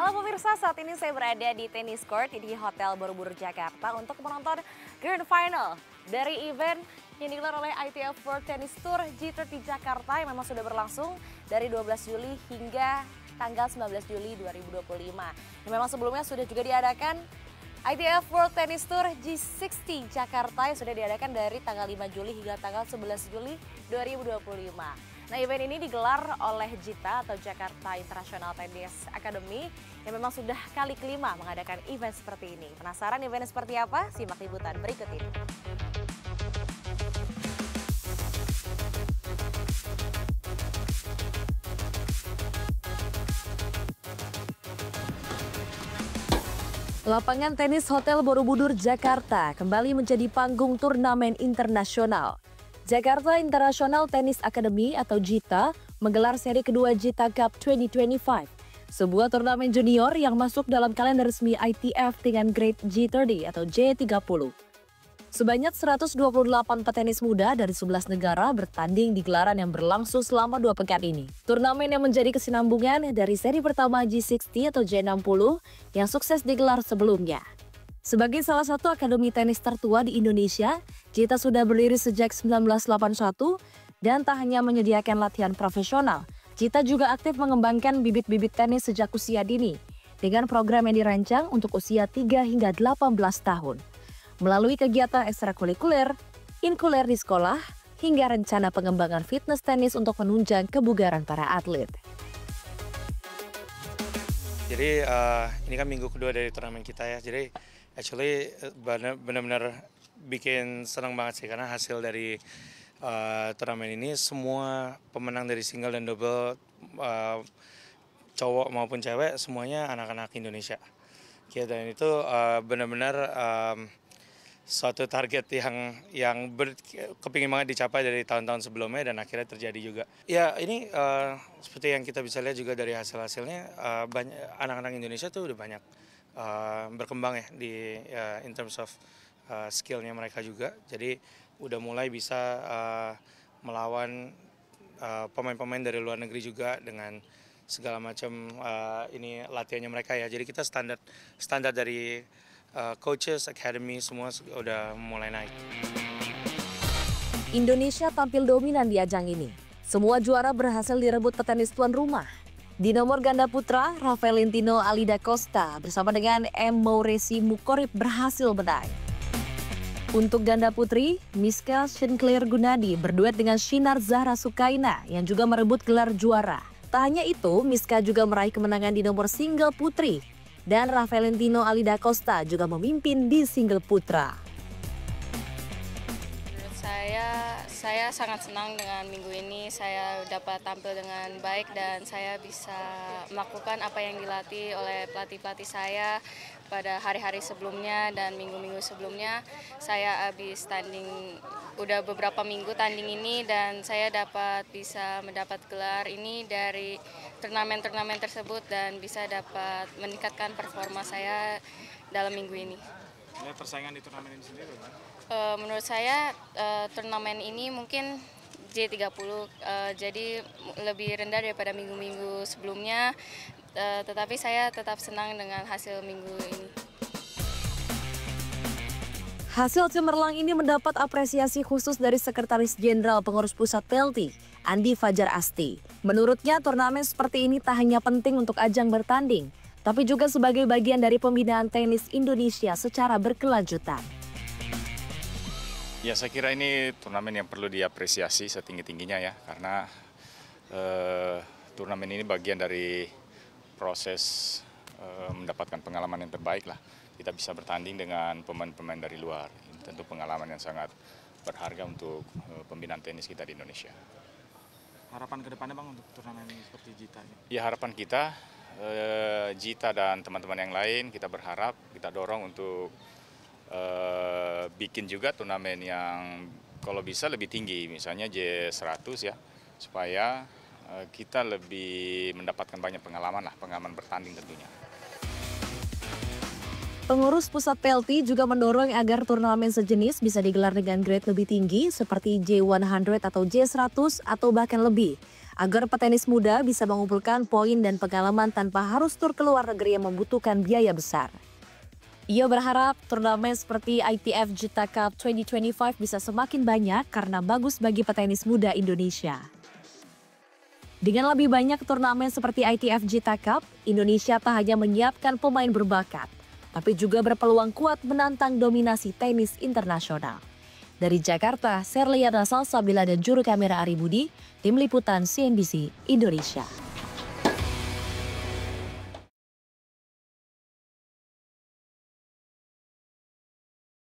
Halo pemirsa, saat ini saya berada di tenis court di Hotel Borobudur Jakarta untuk menonton Grand Final dari event yang digelar oleh ITF World Tennis Tour G30 Jakarta yang memang sudah berlangsung dari 12 Juli hingga tanggal 19 Juli 2025. Yang memang sebelumnya sudah juga diadakan ITF World Tennis Tour G60 Jakarta yang sudah diadakan dari tanggal 5 Juli hingga tanggal 11 Juli 2025. Nah, event ini digelar oleh JITA atau Jakarta International Tennis Academy yang memang sudah kali kelima mengadakan event seperti ini. Penasaran eventnya seperti apa? Simak liputan berikut ini. Lapangan tenis Hotel Borobudur Jakarta kembali menjadi panggung turnamen internasional. Jakarta International Tennis Academy atau JITA menggelar seri kedua JITA Cup 2025, sebuah turnamen junior yang masuk dalam kalender resmi ITF dengan grade G30 atau J30. Sebanyak 128 petenis muda dari 11 negara bertanding di gelaran yang berlangsung selama 2 pekan ini. Turnamen yang menjadi kesinambungan dari seri pertama G60 atau J60 yang sukses digelar sebelumnya. Sebagai salah satu akademi tenis tertua di Indonesia, JITA sudah berdiri sejak 1981 dan tak hanya menyediakan latihan profesional, JITA juga aktif mengembangkan bibit-bibit tenis sejak usia dini dengan program yang dirancang untuk usia 3 hingga 18 tahun. Melalui kegiatan ekstrakurikuler, inkuler di sekolah, hingga rencana pengembangan fitness tenis untuk menunjang kebugaran para atlet. Jadi ini kan minggu kedua dari turnamen kita ya, jadi actually benar-benar bikin senang banget sih karena hasil dari turnamen ini semua pemenang dari single dan double cowok maupun cewek semuanya anak-anak Indonesia. Dan itu benar-benar suatu target yang kepingin banget dicapai dari tahun-tahun sebelumnya dan akhirnya terjadi juga. Ya ini seperti yang kita bisa lihat juga dari hasil-hasilnya, banyak anak-anak Indonesia tuh udah banyak berkembang ya di in terms of skillnya mereka juga. Jadi udah mulai bisa melawan pemain-pemain dari luar negeri juga dengan segala macam ini latihannya mereka ya. Jadi kita standar dari coaches, academy semua udah mulai naik. Indonesia tampil dominan di ajang ini. Semua juara berhasil direbut petenis tuan rumah. Di nomor ganda putra, Rafaelintino Alida Costa bersama dengan M. Mauresi Mukorib berhasil menang. Untuk ganda putri, Miska Sinclair Gunadi berduet dengan Shinar Zahra Sukaina yang juga merebut gelar juara. Tak hanya itu, Miska juga meraih kemenangan di nomor single putri. Dan Rafaelintino Alida Costa juga memimpin di single putra. Menurut saya sangat senang dengan minggu ini. Saya dapat tampil dengan baik dan saya bisa melakukan apa yang dilatih oleh pelatih-pelatih saya pada hari-hari sebelumnya dan minggu-minggu sebelumnya. Saya habis tanding, udah beberapa minggu tanding ini dan saya bisa mendapat gelar ini dari turnamen-turnamen tersebut dan bisa dapat meningkatkan performa saya dalam minggu ini. Persaingan di turnamen ini sendiri? Menurut saya turnamen ini mungkin J30 jadi lebih rendah daripada minggu-minggu sebelumnya, tetapi saya tetap senang dengan hasil minggu ini. Hasil cemerlang ini mendapat apresiasi khusus dari Sekretaris Jenderal Pengurus Pusat PLT, Andi Fajar Asti. Menurutnya, turnamen seperti ini tak hanya penting untuk ajang bertanding, tapi juga sebagai bagian dari pembinaan tenis Indonesia secara berkelanjutan. Ya, saya kira ini turnamen yang perlu diapresiasi setinggi-tingginya ya, karena turnamen ini bagian dari proses mendapatkan pengalaman yang terbaik lah. Kita bisa bertanding dengan pemain-pemain dari luar. Ini tentu pengalaman yang sangat berharga untuk pembinaan tenis kita di Indonesia. Harapan ke depannya Bang untuk turnamen ini seperti JITA? Ya, harapan kita, JITA dan teman-teman yang lain, kita berharap, kita dorong untuk bikin juga turnamen yang kalau bisa lebih tinggi, misalnya J100 ya, supaya kita lebih mendapatkan banyak pengalaman bertanding tentunya. Pengurus pusat PLT juga mendorong agar turnamen sejenis bisa digelar dengan grade lebih tinggi seperti J100 atau J100 atau bahkan lebih, agar petenis muda bisa mengumpulkan poin dan pengalaman tanpa harus tur ke luar negeri yang membutuhkan biaya besar. Ia berharap turnamen seperti ITF Jita Cup 2025 bisa semakin banyak karena bagus bagi petenis muda Indonesia. Dengan lebih banyak turnamen seperti ITF Jita Cup, Indonesia tak hanya menyiapkan pemain berbakat, tapi juga berpeluang kuat menantang dominasi tenis internasional. Dari Jakarta, Serliana Salsabila dan juru kamera Ari Budi, Tim Liputan CNBC Indonesia.